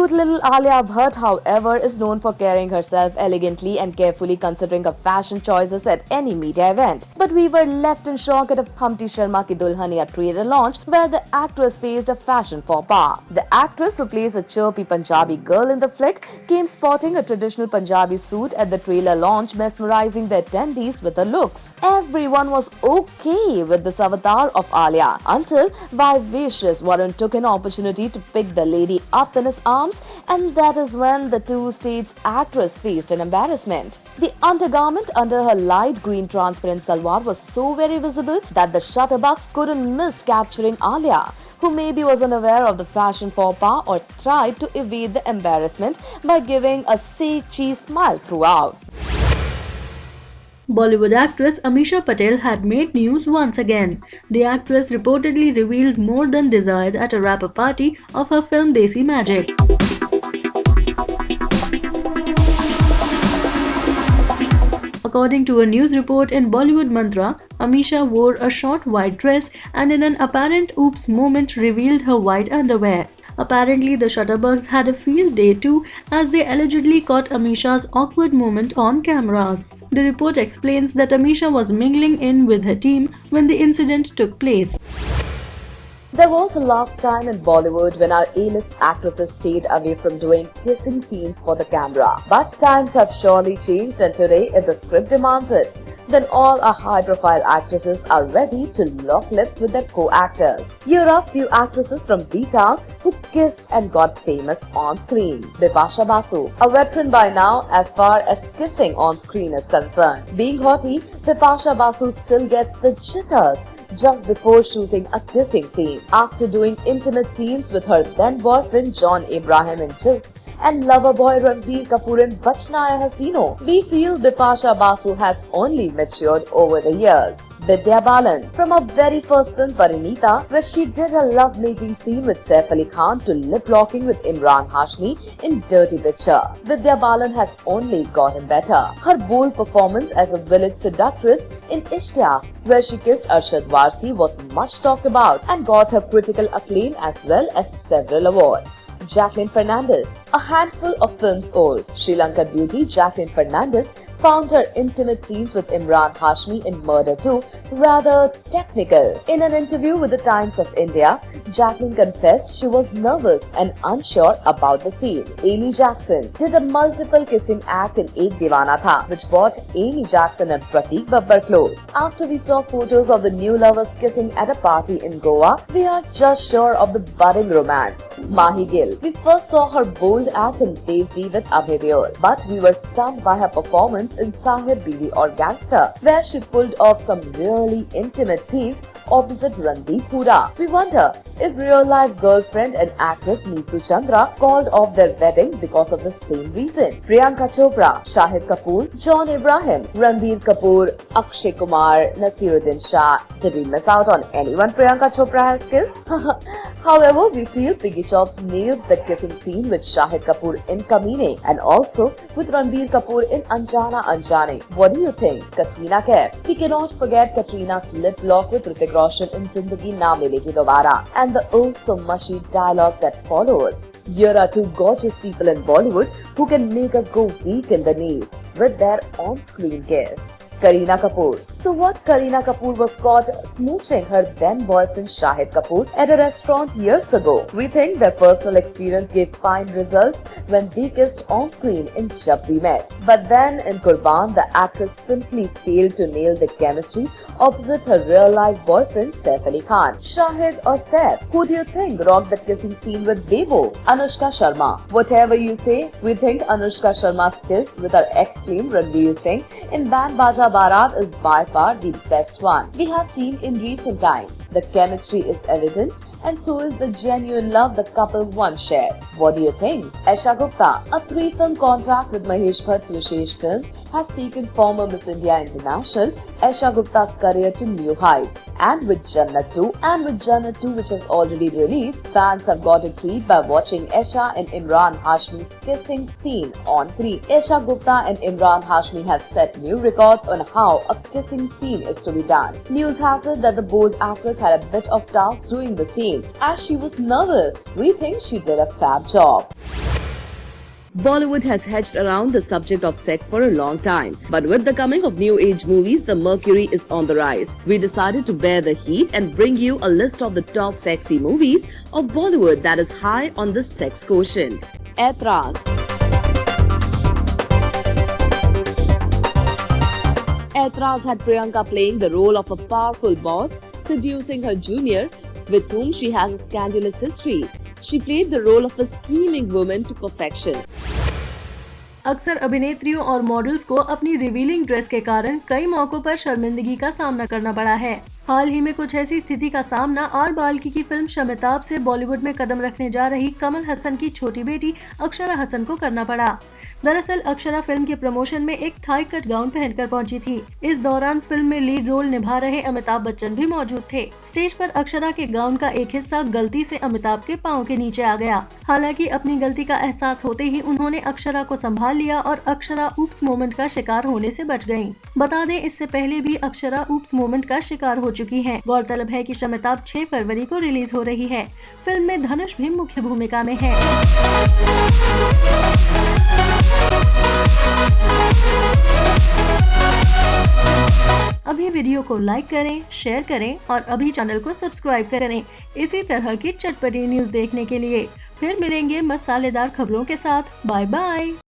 Cute little Alia Bhatt, however, is known for carrying herself elegantly and carefully considering her fashion choices at any media event. But we were left in shock at a Humpty Sharma Ki Dulhania trailer launch where the actress faced a fashion faux pas. The actress, who plays a chirpy Punjabi girl in the flick, came sporting a traditional Punjabi suit at the trailer launch, mesmerizing the attendees with her looks. Everyone was okay with this avatar of Alia until vivacious Varun took an opportunity to pick the lady up in his arms, and that is when the two states actress faced an embarrassment. The undergarment under her light green transparent salwar was so very visible that the shutterbugs couldn't miss capturing Alia, who maybe was unaware of the fashion faux pas or tried to evade the embarrassment by giving a say cheese smile throughout. Bollywood actress Amisha Patel had made news once again. The actress reportedly revealed more than desired at a wrap-up party of her film Desi Magic. According to a news report in Bollywood Mantra, Amisha wore a short white dress and in an apparent oops moment revealed her white underwear. Apparently, the Shutterbugs had a field day too, as they allegedly caught Amisha's awkward moment on cameras. The report explains that Amisha was mingling in with her team when the incident took place. There was a last time in Bollywood when our A-list actresses stayed away from doing kissing scenes for the camera. But times have surely changed, and today, if the script demands it, then all our high-profile actresses are ready to lock lips with their co-actors. Here are few actresses from B-Town who kissed and got famous on screen. Bipasha Basu, a veteran by now as far as kissing on screen is concerned. Being haughty, Bipasha Basu still gets the jitters just before shooting a kissing scene. After doing intimate scenes with her then boyfriend John Abraham in Jism and lover boy Ranbir Kapoor in Bachna Hai Hasino, we feel Bipasha Basu has only matured over the years. Vidya Balan, from her very first film Parinita, where she did a love-making scene with Saif Ali Khan to lip-locking with Imran Hashmi in Dirty Picture, Vidya Balan has only gotten better. Her bold performance as a village seductress in Ishqiya, where she kissed Arshad Warsi, was much talked about and got her critical acclaim as well as several awards. Jacqueline Fernandez, a handful of films old, Sri Lankan beauty Jacqueline Fernandez found her intimate scenes with Imran Hashmi in Murder 2 rather technical. In an interview with the Times of India, Jacqueline confessed she was nervous and unsure about the scene. Amy Jackson did a multiple kissing act in Ek Deewana Tha, which brought Amy Jackson and Prateek Babbar close. After we saw photos of the new lovers kissing at a party in Goa, we are just sure of the budding romance. Mahi Gill, we first saw her bold act in Devdi with Abhay Deol, but we were stunned by her performance in Sahib Biwi or Gangster, where she pulled off some really intimate scenes opposite Randeep Hooda. We wonder if real-life girlfriend and actress Neetu Chandra called off their wedding because of the same reason. Priyanka Chopra, Shahid Kapoor, John Abraham, Ranbir Kapoor, Akshay Kumar, Nasiruddin Shah. Did we miss out on anyone Priyanka Chopra has kissed? However, we feel Piggy Chops nails the kissing scene with Shahid Kapoor in Kameene and also with Ranbir Kapoor in Anjana Anjane. What do you think? Katrina Kaif. We cannot forget Katrina's lip lock with Hrithik Roshan in Zindagi Na Milegi Dobara and the oh so mushy dialogue that follows. Here are two gorgeous people in Bollywood who can make us go weak in the knees with their on-screen kiss. Kareena Kapoor. So what, Kareena Kapoor was caught smooching her then boyfriend Shahid Kapoor at a restaurant years ago. We think their personal experience gave fine results when they kissed on screen in Jab We Met. But then in Qurban, the actress simply failed to nail the chemistry opposite her real-life boyfriend Saif Ali Khan. Shahid or Saif? Who do you think rocked the kissing scene with Bebo? Anushka Sharma. Whatever you say, we think Anushka Sharma's kiss with her ex-flame Ranveer Singh in Band Baja Bharat is by far the best one we have seen in recent times. The chemistry is evident and so is the genuine love the couple once shared. What do you think? Esha Gupta, a 3-film contract with Mahesh Bhatt's Vishesh Films, has taken former Miss India International Esha Gupta's career to new heights. And with Jannat 2 which has already released, fans have got a treat by watching Esha and Imran Hashmi's kissing scene on screen. Esha Gupta and Imran Hashmi have set new records on on how a kissing scene is to be done. News has it that the bold actress had a bit of task doing the scene as she was nervous. We think she did a fab job. Bollywood has hedged around the subject of sex for a long time. But with the coming of new age movies, the mercury is on the rise. We decided to bear the heat and bring you a list of the top sexy movies of Bollywood that is high on the sex quotient. Aitraz. Aitraz had Priyanka playing the role of a powerful boss, seducing her junior, with whom she has a scandalous history. She played the role of a scheming woman to perfection. अक्सर अभिनेत्रियों और models को अपनी revealing dress के कारण कई मौकों पर शर्मिंदगी का सामना करना पड़ा है। हाल ही में कुछ ऐसी स्थिति का सामना आर बाल्की की फिल्म शमिताब से बॉलीवुड में कदम रखने जा रही कमल हसन की छोटी बेटी अक्षरा हसन को करना पड़ा। दरअसल अक्षरा फिल्म के प्रमोशन में एक थाई कट गाउन पहनकर पहुंची थी। इस दौरान फिल्म में लीड रोल निभा रहे अमिताभ बच्चन भी मौजूद थे। स्टेज पर अक्षरा के गाउन का एक हिस्सा गलती से अमिताभ के पाँव के नीचे आ गया। हालांकि अपनी गलती का एहसास होते ही उन्होंने अक्षरा को संभाल लिया और अक्षरा ऊप्स मोमेंट का शिकार होने से बच गयी। बता दें, इससे पहले भी अक्षरा ऊप्स मोमेंट का शिकार हो चुकी है। गौरतलब है कि शमिताब 6 फरवरी को रिलीज हो रही है। फिल्म में धनुष भी मुख्य भूमिका में है। अभी वीडियो को लाइक करें, शेयर करें और अभी चैनल को सब्सक्राइब करें इसी तरह की चटपटी न्यूज देखने के लिए। फिर मिलेंगे मसालेदार खबरों के साथ। Bye bye.